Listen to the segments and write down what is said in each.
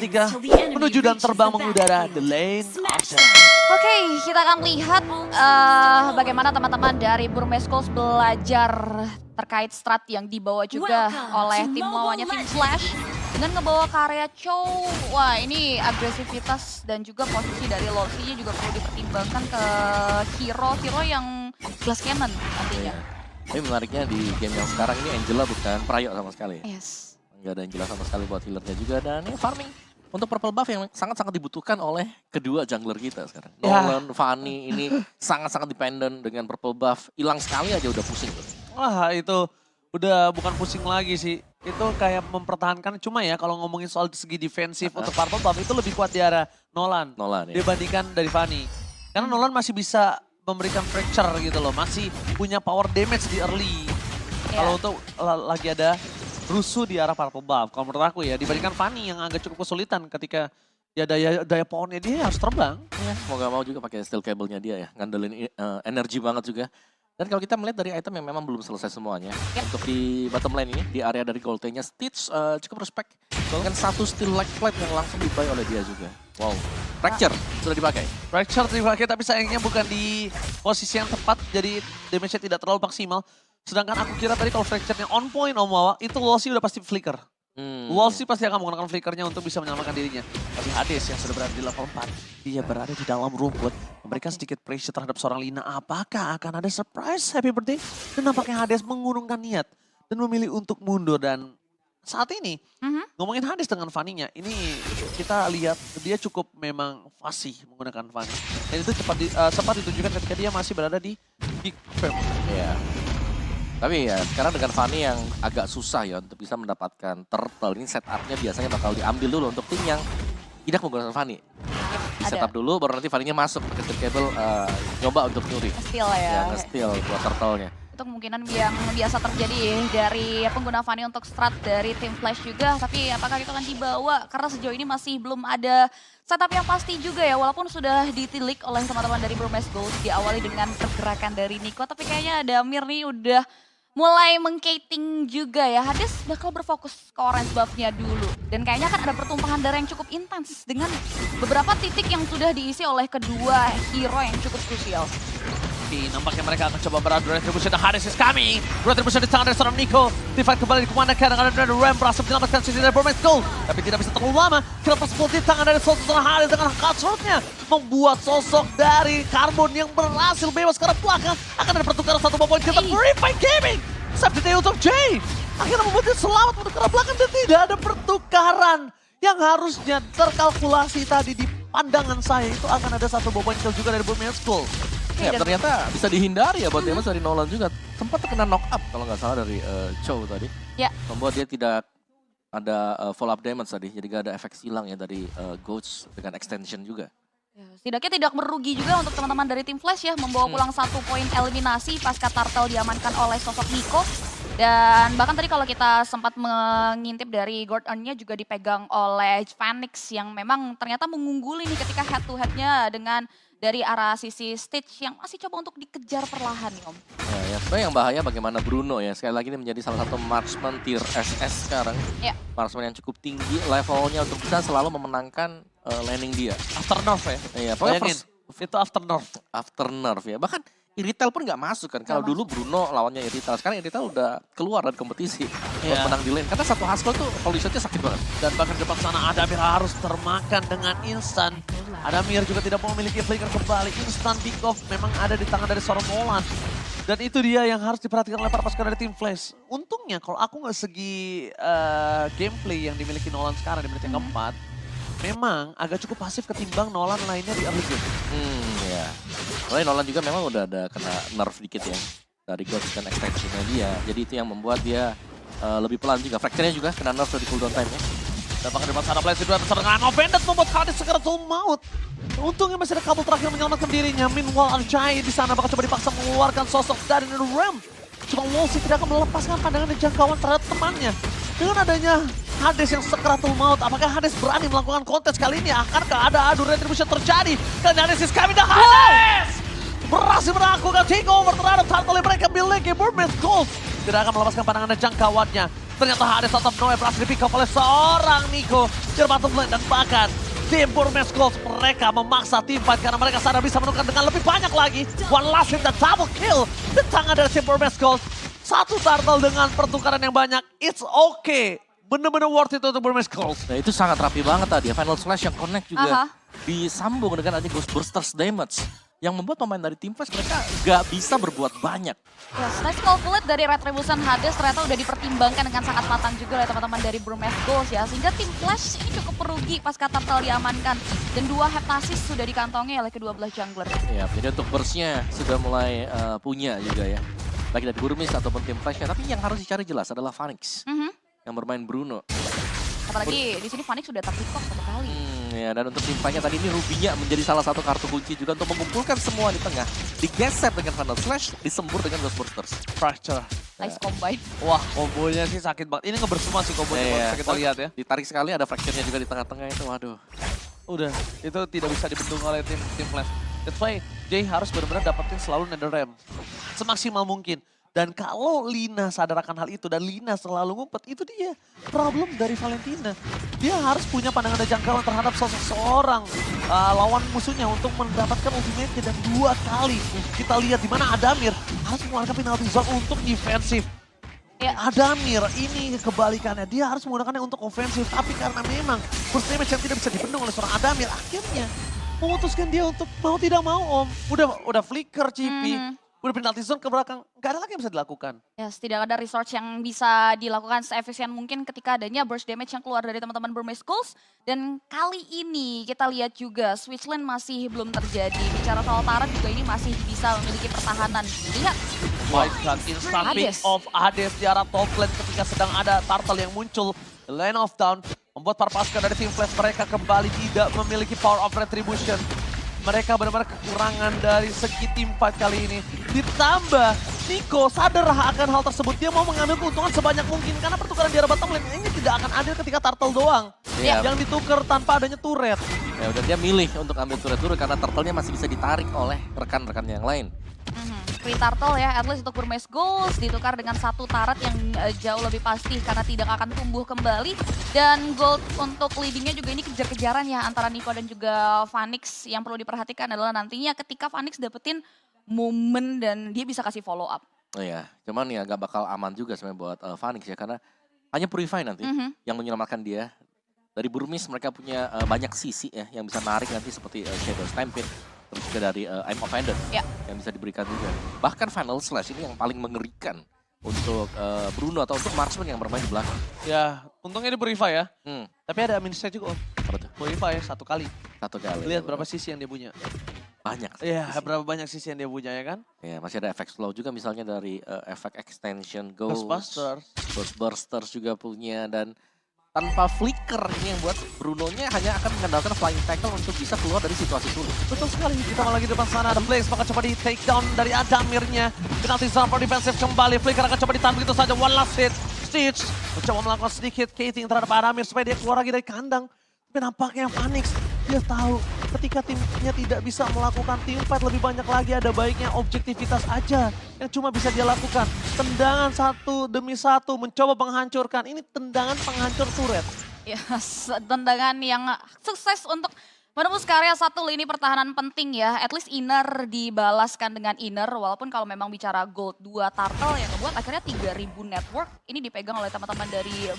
Ketika menuju dan terbang mengudara The Lane of Death. Oke, kita akan lihat bagaimana teman-teman dari Burmeskos belajar terkait strat yang dibawa juga oleh tim lawannya, tim Flash. Dengan ngebawa ke area Chow, wah ini agresivitas dan juga posisi dari Lorsi juga perlu dipertimbangkan ke hero yang glass cannon nantinya. Tapi menariknya di game yang sekarang ini Angela bukan Prayo sama sekali. Yes. Nggak ada Angela sama sekali buat healernya juga. Dan ini farming untuk purple buff yang sangat-sangat dibutuhkan oleh kedua jungler kita sekarang. Nolan, Fanny ini sangat-sangat dependent dengan purple buff. Hilang sekali aja udah pusing tuh. Wah itu udah bukan pusing lagi sih. Itu kayak mempertahankan, cuma ya kalau ngomongin soal segi defensif untuk purple buff itu lebih kuat di arah Nolan Ya. dibandingkan dari Fanny. Karena Nolan masih bisa memberikan fracture gitu loh, masih punya power damage di early. Kalau untuk lagi ada rusuh di arah purple buff, kalau menurut aku ya dibandingkan Fanny yang agak cukup kesulitan ketika ya daya powernya dia harus terbang. Ya, semoga mau juga pakai steel cable-nya dia ya, ngandelin energi banget juga. Dan kalau kita melihat dari item yang memang belum selesai semuanya, untuk di bottom lane ini, di area dari Gold-nya, Stitch cukup respect dengan satu steel leg plate yang langsung dibuy oleh dia juga. Wow, Fracture sudah dipakai. Fracture dipakai tapi sayangnya bukan di posisi yang tepat, jadi damage-nya tidak terlalu maksimal. Sedangkan aku kira tadi kalau Fracture-nya on point Om Wawa, itu Wolsey udah pasti flicker. Wolsey pasti akan menggunakan flickernya untuk bisa menyelamatkan dirinya. Tapi Hades yang sudah berada di level 4, dia berada di dalam rumput, memberikan sedikit pressure terhadap seorang Lina. Apakah akan ada surprise happy birthday? Dan nampaknya Hades mengurungkan niat dan memilih untuk mundur. Dan saat ini, ngomongin Hades dengan Fanny-nya, ini kita lihat dia cukup memang fasih menggunakan Fanny. Dan itu sempat ditunjukkan ketika dia masih berada di Big Firm. Iya. Tapi ya sekarang dengan Fanny yang agak susah ya untuk bisa mendapatkan turtle. Ini setupnya biasanya bakal diambil dulu untuk tim yang tidak menggunakan Fanny. Di setup dulu baru nanti Fanny-nya masuk ke steel cable nyoba untuk nyuri. Steal ya. Nge-steal buat turtle-nya. Itu kemungkinan yang biasa terjadi dari pengguna Fanny untuk strat dari tim Flash juga. Tapi apakah itu akan dibawa? Karena sejauh ini masih belum ada setup yang pasti juga ya. Walaupun sudah ditilik oleh teman-teman dari Burmeskos, diawali dengan pergerakan dari Nico. Tapi kayaknya Damir nih udah mulai mengkating juga ya. Hades bakal berfokus ke orange buff-nya dulu. Dan kayaknya akan ada pertumpahan darah yang cukup intens dengan beberapa titik yang sudah diisi oleh kedua hero yang cukup krusial. Nampaknya mereka akan coba beradu retribution. Hades is coming. Retribution di tangan dari seorang Nico. Tifa kembali dikemanakan dengan Ram berhasil menyelamatkan sisi dari Burmeskos. Tapi tidak bisa terlalu lama. Kenapa sepuluh di tangan dari sosok Hades dengan cutthroat-nya. Membuat sosok dari Carbon yang berhasil bebas ke arah belakang. Akan ada pertukaran satu poin kita. Purify Gaming. Safety day untuk Jay. Akhirnya membuat dia selamat untuk ke arah belakang. Dan tidak ada pertukaran. Yang harusnya terkalkulasi tadi di pandangan saya. Itu akan ada satu poin kill juga dari Burmeskos. Ya ternyata bisa dihindari ya buat damage dari Nolan juga. Sempat terkena knock up kalau nggak salah dari Chow tadi. Ya. Membuat dia tidak ada follow up damage tadi. Jadi gak ada efek silang ya dari Ghost dengan extension juga. Setidaknya tidak merugi juga untuk teman-teman dari tim Flash ya. Membawa pulang 1 poin eliminasi pasca Turtle diamankan oleh sosok Nico. Dan bahkan tadi kalau kita sempat mengintip dari Gold Earn-nya juga dipegang oleh Phoenix yang memang ternyata mengungguli nih ketika head to head-nya dengan dari arah sisi Stitch yang masih coba untuk dikejar perlahan nih Om. Ya sebenarnya yang bahaya bagaimana Bruno ya. Sekali lagi ini menjadi salah satu marksman tier SS sekarang. Ya. Marksman yang cukup tinggi levelnya untuk bisa selalu memenangkan laning dia. After nerf ya? Iya, pokoknya itu after nerf. After nerf ya. Bahkan Iritel pun nggak masuk kan. Kalau dulu Bruno lawannya Iritel, sekarang Iritel udah keluar dari kompetisi buat menang di lane. Karena satu Haskell tuh polisinya sakit banget. Dan bahkan depan sana Adamir harus termakan dengan instan. Adamir juga tidak memiliki flicker kembali. Instan pick off memang ada di tangan dari seorang Nolan. Dan itu dia yang harus diperhatikan oleh para pasukan dari tim Flash. Untungnya kalau aku nggak segi gameplay yang dimiliki Nolan sekarang di menit yang keempat, memang agak cukup pasif ketimbang Nolan lainnya di early game. Ya. Soalnya Nolan juga memang udah ada kena nerf dikit ya. Dari Ghost dan extension-nya dia. Jadi itu yang membuat dia lebih pelan juga. Fracture-nya juga kena nerf dari cooldown time-nya. Dan bahkan depan sana Blast Duet serangan Offended membuat Hades segera maut. Untungnya masih ada kabel terakhir menyelamatkan dirinya. Meanwhile Arjay di sana bakal coba dipaksa mengeluarkan sosok dari Ram. Cuma Wolsey tidak akan melepaskan pandangan dan jangkauan terhadap temannya. Dengan adanya Hades yang sekeratul maut, apakah Hades berani melakukan kontes kali ini? Akankah ada adu retribution terjadi? Dan Hades is coming down. Hades berhasil melakukan takeover terhadap turtle yang mereka miliki. Burmeskos tidak akan melepaskan pandangan dan jangkauannya. Ternyata Hades out of nowhere berhasil di pick up oleh seorang Nico di bottom lane. Dan bahkan tim Burmese Gold mereka memaksa tim fight karena mereka sadar bisa menukar dengan lebih banyak lagi. One last hit dan double kill di tangan dari tim Burmese Gold. Satu turtle dengan pertukaran yang banyak. It's okay. Bener-bener worth it untuk Burmese Gold. Nah itu sangat rapi banget tadi ya. Final Slash yang connect juga disambung dengan adanya Ghost Bursters damage. Yang membuat pemain dari Team Flash mereka gak bisa berbuat banyak. Yes, nice calculate dari Retribution Hades ternyata udah dipertimbangkan dengan sangat matang juga oleh teman-teman dari Burmese Gold ya. Sehingga tim Flash ini cukup merugi pas Turtle diamankan. Dan 2 heptasis sudah dikantongi oleh kedua belah jungler. Ya, jadi untuk burst-nya sudah mulai punya juga ya. Baik dari Burmese ataupun tim Flash-nya. Tapi yang harus dicari jelas adalah Phoenix. Yang bermain Bruno. Apalagi di sini Phoenix sudah terpick-off 1 kali. Ya, dan untuk tim Fight-nya tadi ini Rubinya menjadi salah satu kartu kunci juga untuk mengumpulkan semua di tengah. Digeser dengan Final Slash, disembur dengan Ghost Bursters. Fracture. Nice combine. Wah, kombonya sih sakit banget. Ini ngebersuma sih kombonya kalau bisa kita lihat ya. Ditarik sekali, ada fracture-nya juga di tengah-tengah itu, waduh. Udah, itu tidak bisa dibendung oleh tim Flash. That's why Jay harus benar-benar dapetin selalu NetherRealm. Semaksimal mungkin. Dan kalau Lina sadar akan hal itu dan Lina selalu ngumpet, itu dia problem dari Valentina. Dia harus punya pandangan dan jangkauan terhadap seseorang lawan musuhnya untuk mendapatkan ultimate dan 2 kali. Kita lihat di mana Adamir harus mengeluarkan penalty zone untuk defensif. Ya. Adamir ini kebalikannya, dia harus menggunakannya untuk ofensif. Tapi karena memang burst damage yang tidak bisa dibendung oleh seorang Adamir, akhirnya memutuskan dia untuk mau tidak mau Udah flicker Cipi. Udah penalti zone ke belakang, nggak ada lagi yang bisa dilakukan. Yes, tidak ada research yang bisa dilakukan seefisien mungkin ketika adanya burst damage yang keluar dari teman-teman Burmese Gold. Dan kali ini kita lihat juga switch lane masih belum terjadi. Bicara soal Taran juga ini masih bisa memiliki pertahanan. Lihat. White shot instant pick of Hades di arah top lane ketika sedang ada turtle yang muncul. The lane of down membuat para pasukan dari tim Flash mereka kembali tidak memiliki power of retribution. Mereka benar-benar kekurangan dari segi tim fight kali ini. Ditambah Nico sadar akan hal tersebut. Dia mau mengambil keuntungan sebanyak mungkin. Karena pertukaran di arah bottom lane ini tidak akan adil ketika turtle doang. Yang ditukar tanpa adanya turret. Ya udah dia milih untuk ambil turret dulu karena turtle-nya masih bisa ditarik oleh rekan-rekannya yang lain. Free Turtle ya, at least untuk Burmese Gold ditukar dengan 1 turret yang jauh lebih pasti karena tidak akan tumbuh kembali. Dan gold untuk leadingnya juga ini kejar-kejaran ya antara Nico dan juga Phoenix. Yang perlu diperhatikan adalah nantinya ketika Phoenix dapetin momen dan dia bisa kasih follow up. Oh ya, cuman ya gak bakal aman juga sebenarnya buat Phoenix ya karena hanya Purify nanti yang menyelamatkan dia. Dari Burmese mereka punya banyak sisi ya yang bisa narik nanti seperti Shadow Stampede. Terus juga dari I'm Offended yang bisa diberikan juga. Bahkan Final Slash ini yang paling mengerikan untuk Bruno atau untuk marksman yang bermain di belakang. Ya, untungnya di Purify ya. Tapi ada minusnya juga Om. Apa tuh? Purify 1 kali. 1 kali. Lihat berapa sisi yang dia punya. Banyak. Iya, berapa banyak sisi yang dia punya ya kan. Ya, masih ada efek slow juga misalnya dari efek extension Ghost. Ghost Bursters juga punya dan tanpa flicker ini yang buat Bruno-nya hanya akan mengandalkan flying tackle untuk bisa keluar dari situasi sulit. Betul sekali, kita lagi di depan sana ada Blaze, maka coba di take down dari Adamirnya. Penalti zone for defensive kembali, Flicker akan coba ditahan begitu saja, one last hit. Stitch mencoba melakukan sedikit skating terhadap Adamir supaya dia keluar lagi dari kandang. Tapi nampaknya Phoenix, dia tahu ketika timnya tidak bisa melakukan team fight lebih banyak lagi, ada baiknya objektivitas aja yang cuma bisa dia lakukan. Tendangan 1 demi 1 mencoba menghancurkan, ini tendangan penghancur turret. Yes, tendangan yang sukses untuk menembus karya 1 lini pertahanan penting ya. At least inner dibalaskan dengan inner, walaupun kalau memang bicara gold 2 turtle yang membuat akhirnya 3000 network. Ini dipegang oleh teman-teman dari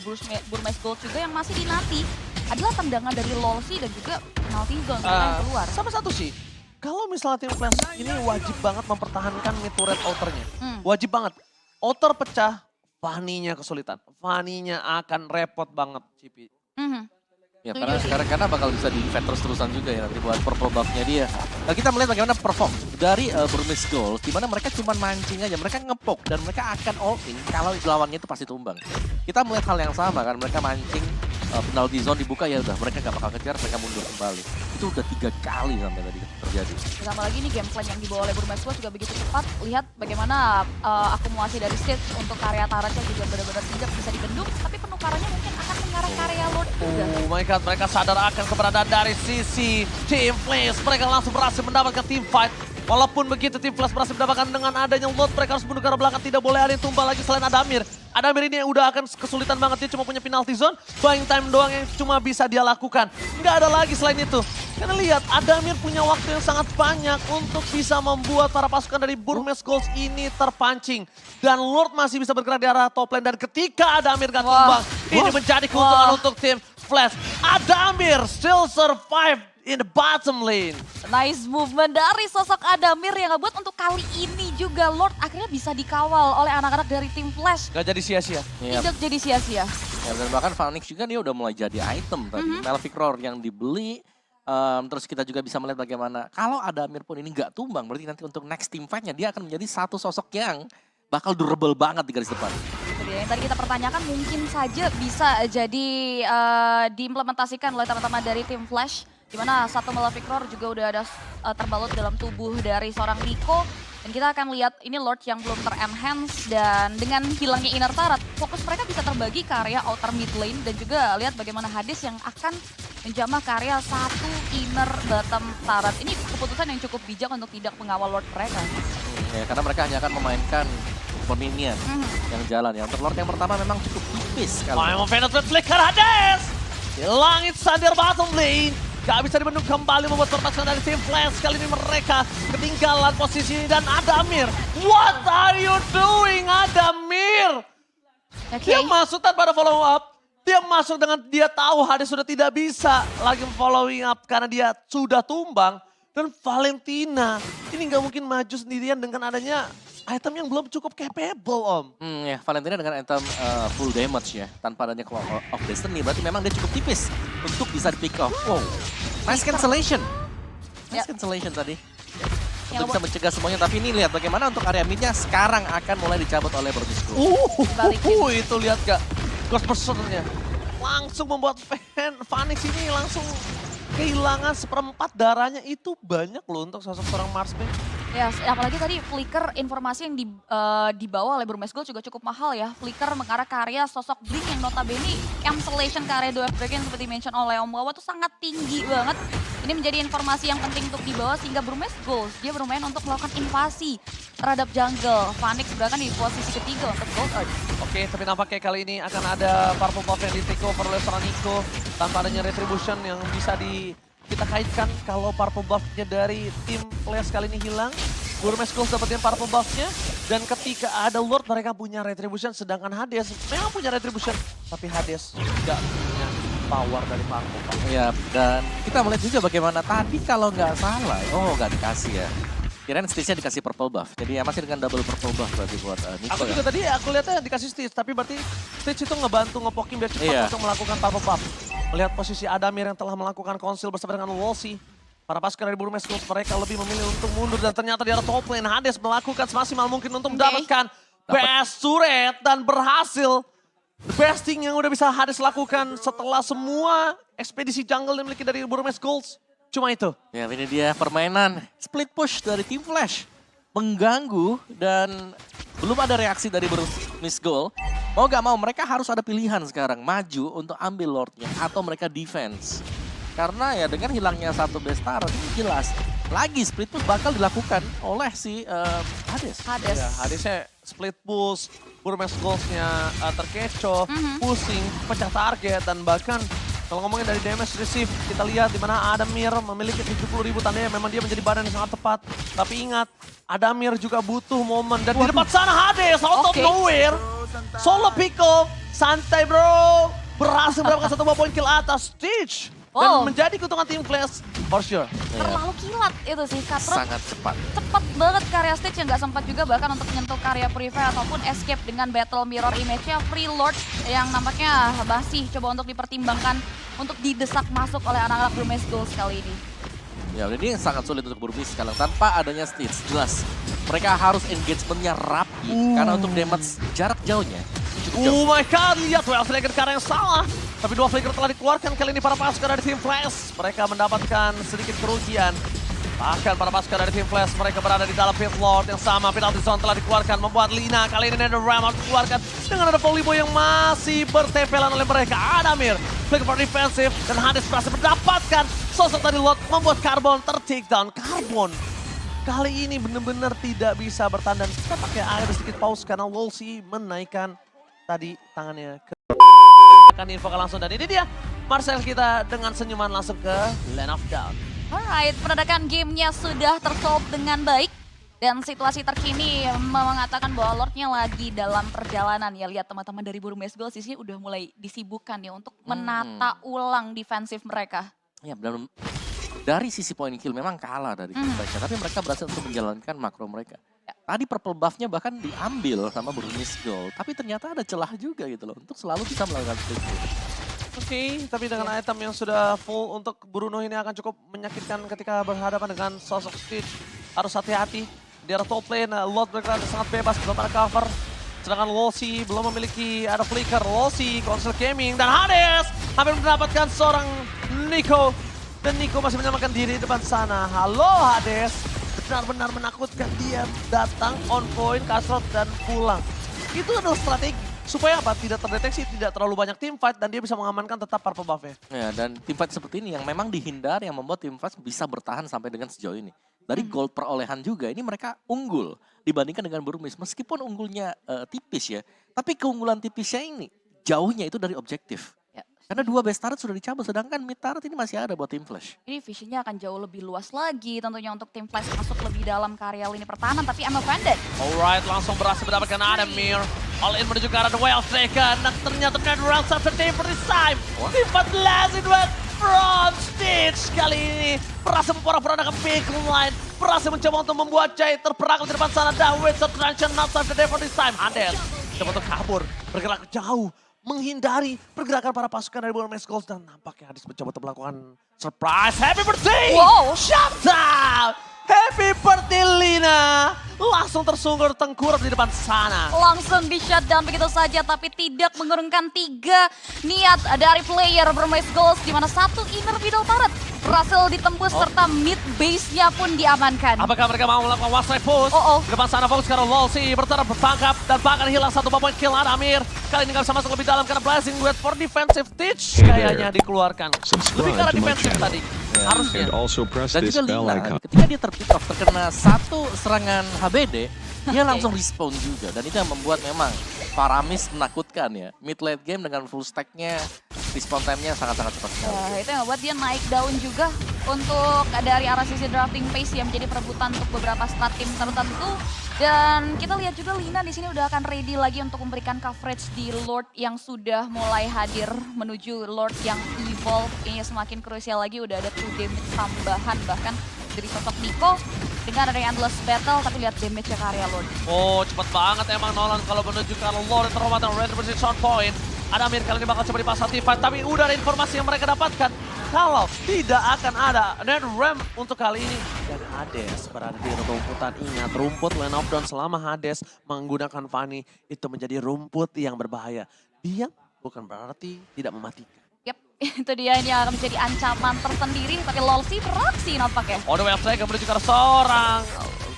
Burmese Gold juga yang masih dinanti. Adalah tendangan dari Lolsi dan juga penalty zone yang keluar. Sama satu sih, kalau misalnya tim Flash ini wajib banget mempertahankan mid turret outernya. Wajib banget. Outer pecah, Fanny-nya kesulitan. Fanny-nya akan repot banget, Cipi. Ya karena bakal bisa di-defend terus-terusan juga ya nanti buat purple buff-nya dia. Nah kita melihat bagaimana perform dari Burmese Gold, di mana mereka cuma mancing aja, mereka ngepok dan mereka akan all in kalau lawannya itu pasti tumbang. Kita melihat hal yang sama kan, mereka mancing, penalti zone dibuka ya udah mereka gak bakal kejar, mereka mundur kembali. Itu udah 3 kali sampai tadi terjadi. Ditambah lagi nih game plan yang dibawa oleh Burmese Gold juga begitu cepat. Lihat bagaimana akumulasi dari stage untuk karya turretnya juga benar-benar tidak bisa dibendung, tapi penukarannya mungkin akan mengarah ke area Lord juga. Oh my god, mereka sadar akan keberadaan dari sisi Team Flash. Mereka langsung berhasil mendapatkan team fight. Walaupun begitu tim Flash berhasil mendapatkan dengan adanya load, mereka harus mundur ke arah belakang, tidak boleh ada yang tumbang lagi selain Adamir. Adamir ini udah akan kesulitan banget, dia cuma punya penalty zone, buying time doang yang cuma bisa dia lakukan. Nggak ada lagi selain itu. Karena lihat, Adamir punya waktu yang sangat banyak untuk bisa membuat para pasukan dari Burmese Ghost ini terpancing. Dan Lord masih bisa bergerak di arah top lane, dan ketika Adamir gak tumbang, ini menjadi keuntungan untuk tim Flash. Adamir still survive in the bottom lane. Nice movement dari sosok Adamir yang ngebuat untuk kali ini juga Lord akhirnya bisa dikawal oleh anak-anak dari tim Flash. Gak jadi sia-sia. Tidak jadi sia-sia. Ya, dan bahkan Phoenix juga dia udah mulai jadi item tadi. Melvic Roar yang dibeli. Terus kita juga bisa melihat bagaimana kalau Adamir pun ini nggak tumbang, berarti nanti untuk next team fight-nya dia akan menjadi satu sosok yang bakal durable banget di garis depan. Itu dia yang tadi kita pertanyakan, mungkin saja bisa jadi diimplementasikan oleh teman-teman dari tim Flash. Dimana satu Malefic Roar juga udah ada terbalut dalam tubuh dari seorang Nico. Dan kita akan lihat ini Lord yang belum ter-enhance, dan dengan hilangnya inner turret, fokus mereka bisa terbagi ke area outer mid lane, dan juga lihat bagaimana Hades yang akan menjamah ke area satu inner bottom turret. Ini keputusan yang cukup bijak untuk tidak mengawal Lord mereka. Ya, karena mereka hanya akan memainkan minion yang jalan ya. Untuk Lord yang pertama memang cukup tipis sekali. Mau penetrate flicker Hades. Di langit Sadir bottom lane. Gak bisa dibendung kembali membuat pertasan dari tim Flash. Kali ini mereka ketinggalan posisi dan Adamir. What are you doing Adamir? Dia masuk tanpa ada follow up. Dia masuk dengan dia tahu Hades sudah tidak bisa lagi following up karena dia sudah tumbang. Dan Valentina ini nggak mungkin maju sendirian dengan adanya item yang belum cukup capable, Om. Ya, Valentina dengan item full damage ya, tanpa adanya Clock of Destiny, berarti memang dia cukup tipis untuk bisa di pick off. Wow, nice cancellation. Nice cancellation tadi. Untuk bisa mencegah semuanya, tapi ini lihat bagaimana untuk area midnya sekarang akan mulai dicabut oleh Burmese Ghost. Itu lihat gak? Ghost Berserker-nya langsung membuat Phoenix ini langsung kehilangan seperempat darahnya. Itu banyak loh untuk sosok seorang Marksman. Ya, apalagi tadi Flicker informasi yang dibawa oleh Burmese Ghost juga cukup mahal ya. Flicker mengarah ke area sosok Blink yang notabene cancellation ke area 2 Dragon seperti mention oleh Om Wawa itu sangat tinggi banget. Ini menjadi informasi yang penting untuk dibawa sehingga Burmese Ghost dia bermain untuk melakukan invasi terhadap jungle. Phoenix bahkan di posisi ketiga untuk Gold Earth. Oke, tapi nampaknya kali ini akan ada Purple Buff yang di take over oleh seorang Nico. Tanpa adanya Retribution yang bisa kita kaitkan kalau Purple Buff-nya dari tim Flash kali ini hilang. Burmese Ghost dapetin Purple Buff-nya. Dan ketika ada Lord mereka punya Retribution. Sedangkan Hades memang punya Retribution. Tapi Hades tidak punya power dari Purple Buff. Ya, dan kita melihat juga bagaimana tadi kalau nggak salah, nggak dikasih ya. Kirain Stitch-nya dikasih Purple Buff. Jadi ya masih dengan double Purple Buff berarti buat Nico. Aku juga tadi aku lihatnya dikasih Stitch. Tapi berarti Stitch itu ngebantu ngepoking biar cepat untuk melakukan Purple Buff. Melihat posisi Adamir yang telah melakukan konsil bersama dengan Wolsey. Para pasukan dari Burmese Ghost mereka lebih memilih untuk mundur. Dan ternyata di arah top lane Hades melakukan semaksimal mungkin untuk mendapatkan best turret. Dan berhasil. The best thing yang udah bisa Hades lakukan setelah semua ekspedisi jungle yang dimiliki dari Burmese Ghost. Cuma itu. Ya, ini dia permainan split push dari tim Flash. Mengganggu dan belum ada reaksi dari Burmese Ghost. Mau gak mau mereka harus ada pilihan sekarang. Maju untuk ambil Lordnya atau mereka defense. Karena ya dengan hilangnya satu best turret ini jelas. Lagi split push bakal dilakukan oleh si Hades. Ya, Hadesnya split push. Burmese Ghost-nya terkecoh, pusing, pecah target. Dan bahkan kalau ngomongin dari damage receive, kita lihat di mana Adamir memiliki 70.000 tandanya memang dia menjadi badan yang sangat tepat. Tapi ingat, Adamir juga butuh momen. Dan di depan sana Hades, out of nowhere. Solo pick up, santai bro. Berhasil mendapatkan satu poin kill atas Stitch. Dan menjadi keuntungan tim Flash, for sure. Terlalu kilat itu sih, Cutthroat. Sangat cepat. Cepat banget karya Stitch yang gak sempat juga bahkan untuk menyentuh karya Prevail ataupun escape dengan Battle Mirror Image-nya. Free Lord yang nampaknya masih coba untuk dipertimbangkan untuk didesak masuk oleh anak-anak Burmese Ghost kali ini. Ya, ini sangat sulit untuk Burmese sekarang tanpa adanya Stitch. Jelas, mereka harus engagement-nya rapi karena untuk damage jarak jauhnya. Oh my god, lihat well flicker ke arah yang salah. Tapi dua flicker telah dikeluarkan kali ini para pasukan dari tim Flash. Mereka mendapatkan sedikit kerugian. Bahkan para pasukan dari tim Flash mereka berada di dalam pit lord yang sama. Penalty zone telah dikeluarkan membuat Lina kali ini ada Ram harus dikeluarkan. Dengan ada Volleyboy yang masih bertempelan oleh mereka. Adamir, flicker for defensive dan Hades berhasil mendapatkan sosok dari Lord membuat Carbon ter-take down. Carbon kali ini benar-benar tidak bisa bertahan. Dan kita pakai air sedikit pause karena Wolsey menaikkan tadi tangannya ke... Akan infokan langsung dan ini dia Marcel kita dengan senyuman langsung ke Land of Dawn. Alright, penedakan gamenya sudah tersolve dengan baik. Dan situasi terkini mengatakan bahwa Lordnya lagi dalam perjalanan ya. Lihat teman-teman dari Burmese Gold di sini udah mulai disibukkan ya untuk menata ulang defensif mereka. Ya benar. Dari sisi point kill memang kalah dari mereka, tapi mereka berhasil untuk menjalankan makro mereka. Tadi purple buff-nya bahkan diambil sama Burmese Gold, tapi ternyata ada celah juga gitu loh untuk selalu bisa melakukan split kill. Oke, tapi dengan item yang sudah full untuk Bruno ini akan cukup menyakitkan ketika berhadapan dengan sosok Stitch. Harus hati-hati. Di arah top lane, Lord bergerak sangat bebas, belum ada cover. Sedangkan Wolsey belum memiliki ada flicker. Wolsey, Console Gaming, dan Hades hampir mendapatkan seorang Nico. Dan Nico masih menyelamatkan diri di depan sana. Halo Hades, benar-benar menakutkan dia datang on point, kasrot, dan pulang. Itu adalah strategi. Supaya apa? Tidak terdeteksi, tidak terlalu banyak teamfight, dan dia bisa mengamankan tetap purple buff-nya. Ya, dan teamfight seperti ini yang memang dihindari, yang membuat teamfight bisa bertahan sampai dengan sejauh ini. Dari gold perolehan juga, ini mereka unggul dibandingkan dengan Burmese. Meskipun unggulnya tipis ya, tapi keunggulan tipisnya ini jauhnya itu dari objektif. Ya. Karena 2 base turret sudah dicabut, sedangkan mid turret ini masih ada buat Team Flash. Ini visinya akan jauh lebih luas lagi tentunya untuk tim Flash masuk lebih dalam ke area lini pertahanan. Tapi I'm offended. Alright, langsung berhasil mendapatkan Adamir. All in menuju ke arah The Way of Striker. Dan ternyata Netherlands after day for this time. 14 in wet from Stitch. Kali ini berhasil memporak-porandakan big line. Berhasil mencoba untuk membuat Jay terperangkap di depan sana. Dan with subtraction not after day for this time. Hades coba untuk kabur, bergerak jauh. Menghindari pergerakan para pasukan dari Burmese Gold. Dan nampaknya Hades mencoba untuk melakukan surprise. Happy birthday! Wow. Shut down! Happy birthday Lina! Langsung tersungkur tengkurap di depan sana. Langsung di shutdown begitu saja, tapi tidak mengurungkan 3 niat dari player Burmese Gold, di mana 1 inner middle turret berhasil ditembus serta mid base-nya pun diamankan. Apakah mereka mau melakukan one strike push? Di depan sana fokus karena Wolsey bertarung bertangkap dan bahkan hilang 1 point kill Adamir. Kali ini nggak bisa masuk lebih dalam karena Blazing Duet for defensive Teach kayaknya dikeluarkan. Lebih ke arah defensive tadi. Harusnya. Dan juga Lina, ketika dia terpick off terkena 1 serangan HBD, dia langsung respawn juga. Dan itu yang membuat memang Faramis menakutkan ya. Mid late game dengan full stack-nya, respawn time-nya sangat-sangat cepat sekali. Ya, itu yang membuat dia naik daun juga untuk dari arah sisi drafting pace yang menjadi perebutan untuk beberapa strat tim tertentu. Dan kita lihat juga Lina di sini udah akan ready lagi untuk memberikan coverage di Lord yang sudah mulai hadir menuju Lord yang evolve. Ini semakin krusial lagi, udah ada 2 damage tambahan bahkan dari sosok Nico. Dengan ada endless battle, tapi lihat damage-nya ke area Lord. Oh, cepat banget emang Nolan kalau menuju ke arah Lord yang terhormat dan Red Position on point. Adamir kali ini bakal coba dipasang T5, tapi udah ada informasi yang mereka dapatkan. Kalau tidak akan ada Net Ram untuk kali ini. Dan Hades berada di rumputan. Ingat, rumput Land of Dawn selama Hades menggunakan Fanny itu menjadi rumput yang berbahaya. Dia bukan berarti tidak mematikan. Yap, itu dia ini akan menjadi ancaman tersendiri, tapi Lolsi beraksi nampaknya. On the way of Striker menuju ke arah seorang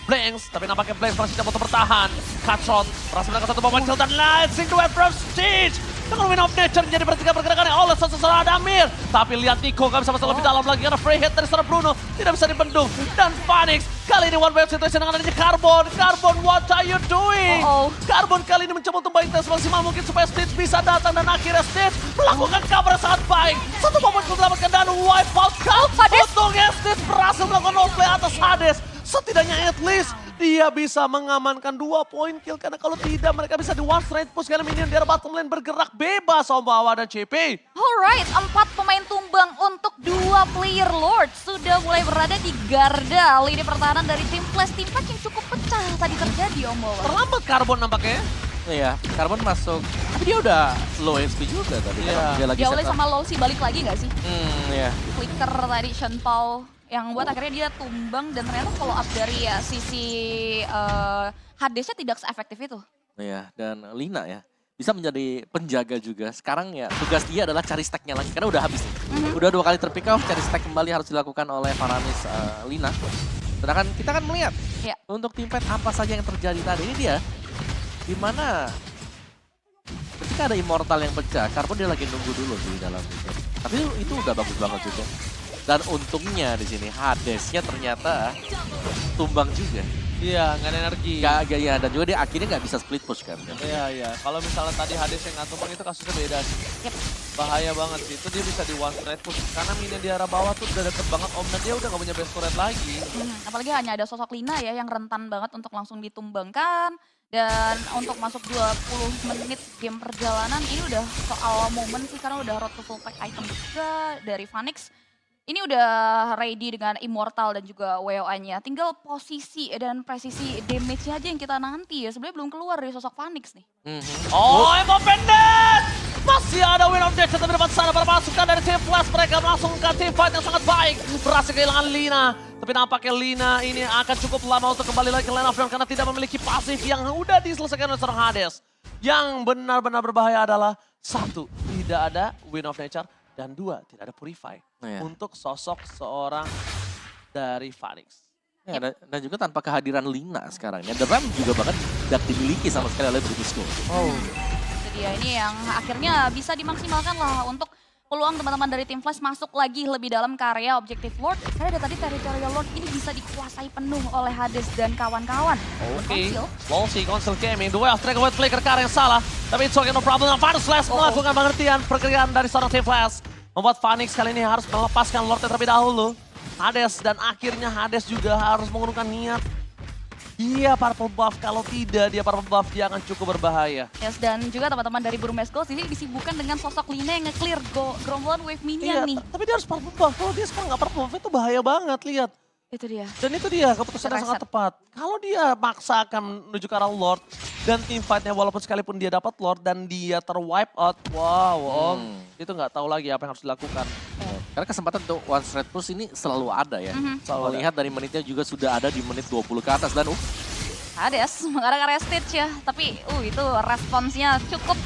Blanks, tapi nampaknya Blanks masih coba untuk bertahan. Cutshot, berhasil mendapatkan 1 moment kill dan Lightning Duet from Stitch. Dengan Wind of Nature menjadi pergerakannya oleh seorang Adamir. Tapi lihat Nico gak bisa masuk lebih dalam lagi karena free hit dari seorang Bruno tidak bisa dibendung. Dan Phoenix kali ini one wave situation dengan adanya Carbon. Carbon, what are you doing? Carbon kali ini mencoba untuk baik tes maksimal mungkin supaya Stitch bisa datang dan akhirnya Stitch melakukan cover yang sangat baik. 1 moment kill dapatkan dan wipe out count. Untungnya Stitch berhasil melakukan roleplay atas Hades. Setidaknya at least dia bisa mengamankan 2 point kill. Karena kalau tidak mereka bisa di one straight push. Karena minion di arah bottom lane bergerak bebas Ombawa dan CP. Alright, 4 pemain tumbang untuk 2 player Lord. Sudah mulai berada di garda lini pertahanan dari tim Flash. Tim Flash yang cukup pecah tadi terjadi Ombawa. Terlambat Carbon nampaknya. Iya, Carbon masuk. Tapi dia udah low HP juga tadi. Dia lagi Dia oleh sama Lolsi balik lagi gak sih? Iya. Flicker tadi, Sean Paul. Yang buat akhirnya dia tumbang dan ternyata follow up dari ya sisi Hadesnya tidak se-efektif itu. Iya, dan Lina ya bisa menjadi penjaga juga. Sekarang ya tugas dia adalah cari stacknya lagi karena udah habis nih. Udah 2 kali terpick off, cari stack kembali harus dilakukan oleh Faramis Lina. Sedangkan kita kan melihat untuk teamfight apa saja yang terjadi tadi. Ini dia dimana ketika ada Immortal yang pecah, Carbon dia lagi nunggu dulu sih dalam itu. Tapi itu udah bagus banget juga. Dan untungnya di sini Hadesnya ternyata tumbang juga. Iya, nggak ada energi. Gak ya, dan juga dia akhirnya nggak bisa split push kan. Iya. Kalau misalnya tadi Hades yang nggak tumpang itu kasusnya beda sih. Yep. Bahaya banget sih. Itu dia bisa di one straight push. Karena minion di arah bawah tuh udah deket banget Om. Dan dia udah nggak punya best turret lagi. Apalagi hanya ada sosok Lina ya yang rentan banget untuk langsung ditumbangkan. Dan untuk masuk 20 menit game perjalanan ini udah soal momen sih. Karena udah road to full pack item juga dari Phoenix. Ini udah ready dengan Immortal dan juga WOA-nya. Tinggal posisi dan presisi damage-nya aja yang kita nanti ya. Sebenarnya belum keluar dari sosok Phoenix nih. Oh, Evo pendek! Masih ada win object tapi depan sana para pasukan dari tim Flash. Mereka melangsungkan team fight yang sangat baik. Berhasil kehilangan Lina. Tapi nampaknya Lina ini akan cukup lama untuk kembali lagi ke line of karena tidak memiliki pasif yang udah diselesaikan oleh seorang Hades. Yang benar-benar berbahaya adalah satu, tidak ada win of nature. Dan dua, tidak ada purify untuk sosok seorang dari Phoenix. Ya, dan juga tanpa kehadiran Lina sekarang. The Ram juga bahkan tidak dimiliki sama sekali oleh British Gold. Itu dia, ini yang akhirnya bisa dimaksimalkan lah untuk peluang teman-teman dari tim Flash masuk lagi lebih dalam ke area Objective Lord. Karena dari tadi Territorial Lord ini bisa dikuasai penuh oleh Hades dan kawan-kawan. Oke, Wolsey, Council Gaming, the way of Dragon White Flicker yang salah. Tapi it's okay, no problem. Final Slash melakukan pengertian pergerakan dari seorang tim Flash. Membuat Phoenix kali ini harus melepaskan Lordnya terlebih dahulu. Hades dan akhirnya Hades juga harus mengurungkan niat. Dia purple buff, kalau tidak dia purple buff dia akan cukup berbahaya. Yes, dan juga teman-teman dari Burmese Gold ini disibukkan dengan sosok Lina yang nge-clear gerombolan wave minion nih. Tapi dia harus purple buff, kalau dia sekarang nggak purple buff itu bahaya banget, lihat. Itu dia. Dan itu dia keputusan yang sangat tepat. Kalau dia maksa akan menuju ke arah Lord dan team fight-nya walaupun sekalipun dia dapat Lord dan dia terwipe out, wow Om, itu nggak tahu lagi apa yang harus dilakukan. Karena kesempatan untuk one straight push ini selalu ada ya. Kalau lihat dari menitnya juga sudah ada di menit 20 ke atas dan Hades mengarah ke area stage ya, tapi itu responsnya cukup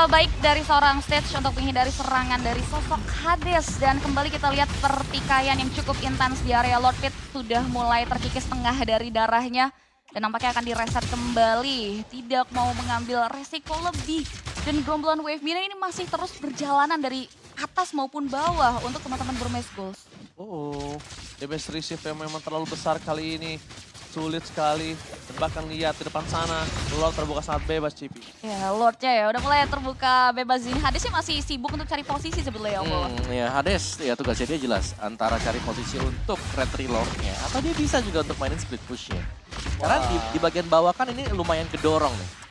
baik dari seorang stage untuk menghindari serangan dari sosok Hades. Dan kembali kita lihat pertikaian yang cukup intens di area Lord Pit. Sudah mulai terkikis setengah dari darahnya. Dan nampaknya akan direset kembali. Tidak mau mengambil resiko lebih. Dan gerombolan wave minion ini masih terus berjalanan dari atas maupun bawah untuk teman-teman Burmese Gold. Damage receive yang memang terlalu besar kali ini. Sulit sekali, dan bahkan lihat di depan sana, Lord terbuka sangat bebas, Cipi. Ya, Lordnya ya udah mulai terbuka bebas ini. Hadesnya masih sibuk untuk cari posisi sebetulnya, Om. Ya, Hades ya tugasnya dia jelas antara cari posisi untuk retry Lordnya atau dia bisa juga untuk mainin split pushnya. Karena di bagian bawah kan ini lumayan kedorong nih.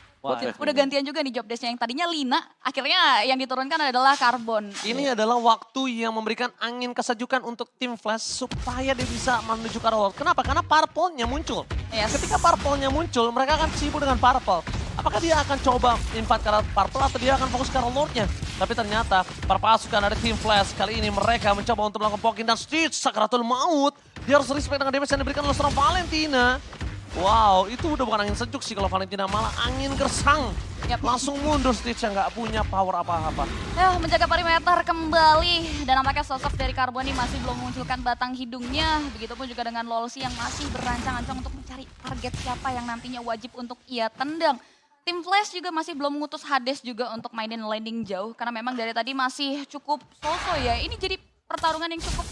Udah gantian juga nih job desk-nya, yang tadinya Lina, akhirnya yang diturunkan adalah Carbon. Ini adalah waktu yang memberikan angin kesejukan untuk tim Flash supaya dia bisa menuju ke arah Lord. Kenapa? Karena purple-nya muncul. Yes. Ketika purple-nya muncul, mereka akan sibuk dengan purple. Apakah dia akan coba invade ke arah purple atau dia akan fokus ke arah Lord-nya? Tapi ternyata para pasukan dari tim Flash kali ini mereka mencoba untuk melakukan poking dan Stitch Sakratul Maut. Dia harus respect dengan damage yang diberikan oleh seorang Valentina. Wow, itu udah bukan angin sejuk sih kalau Valentina, malah angin gersang. Langsung mundur Stitch yang nggak punya power apa-apa. Ya, menjaga perimeter kembali. Dan nampaknya sosok dari Carbon ini masih belum memunculkan batang hidungnya. Begitupun juga dengan Lolsi yang masih berancang-ancang untuk mencari target siapa yang nantinya wajib untuk ia tendang. Tim Flash juga masih belum mengutus Hades juga untuk mainin landing jauh. Karena memang dari tadi masih cukup so-so ya. Ini jadi pertarungan yang cukup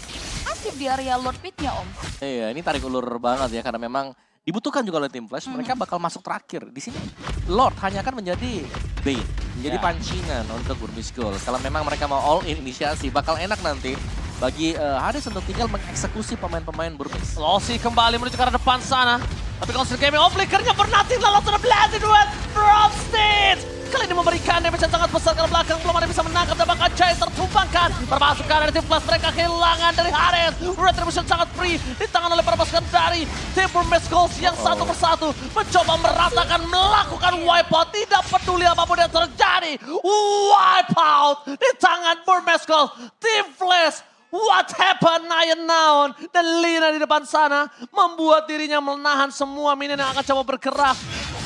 asik di area Lord Pit-nya, Om. Iya, ini tarik ulur banget ya karena memang dibutuhkan juga oleh tim Flash, mereka bakal masuk terakhir. Di sini Lord hanya akan menjadi bait, menjadi pancingan untuk Burmese Gold. Kalau memang mereka mau all in inisiasi, bakal enak nanti bagi Hades untuk tinggal mengeksekusi pemain-pemain Burmese. Lolsi kembali menuju ke arah depan sana. Tapi Council Gaming, flickernya bernating lalu sudah blended with Frosted. Kali ini memberikan damage yang sangat besar ke belakang, belum ada yang bisa menangkap dan bahkan Jai tertumpangkan. Perpasukan dari tim Flash mereka kehilangan dari Hades. Retribution sangat free di tangan oleh perpasukan dari tim Burmese Gold yang satu persatu mencoba meratakan, melakukan wipeout. Tidak peduli apapun yang terjadi. Wipeout di tangan Burmese Gold. Tim Flash, what happened Iron Noun? Dan Lina di depan sana membuat dirinya menahan semua minion yang akan coba bergerak.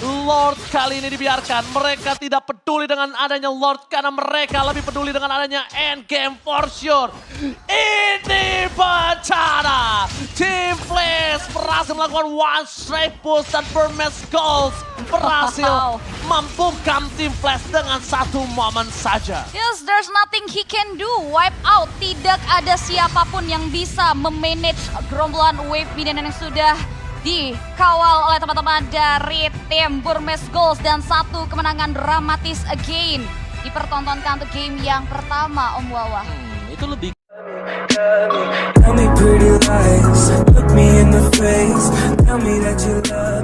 Lord kali ini dibiarkan. Mereka tidak peduli dengan adanya Lord karena mereka lebih peduli dengan adanya endgame for sure. Ini bencana. Team Flash berhasil melakukan one straight push dan Burmese Gold berhasil Wow. membungkam tim Flash dengan satu momen saja. Yes, there's nothing he can do. Wipe out. Tidak ada siapapun yang bisa memanage gerombolan wave minion yang sudah dikawal oleh teman-teman dari tim Burmese Goals. Dan satu kemenangan dramatis again dipertontonkan untuk game yang pertama, Om Wawa. Itu lebih Tell me pretty lies, look me in the face, tell me that you love